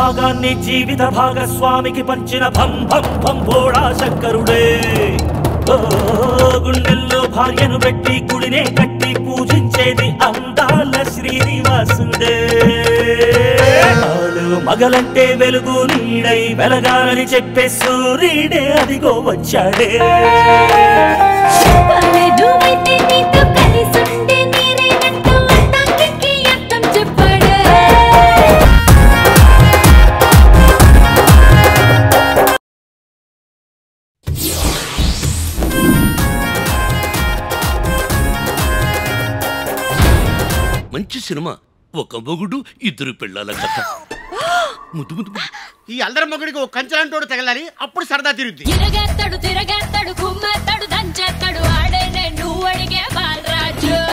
భాగాన్ని జీవిత భాగస్వామికి పంచిన భం భం భం భోళా శంకరుడే. గుండెల్లో భార్యను పెట్టి గుడినే కట్టి పూజించేది అందాల శ్రీనివాసుడే. మగలంటే వెలుగు నీడై వెలగాలని చెప్పే సూర్యుడే అదిగో వచ్చాడే. మంచి సినిమా, ఒక మొగుడు ఇద్దరు పిల్లల కథ. ముద్దు ముద్దు ఈ అల్లరి మొగుడికి ఒక కంచెలంటోడు తగలాలి, అప్పుడు సరదా తిరుగుద్ది. తిరగేస్తాడు తిరగేస్తాడు కుమ్మేస్తాడు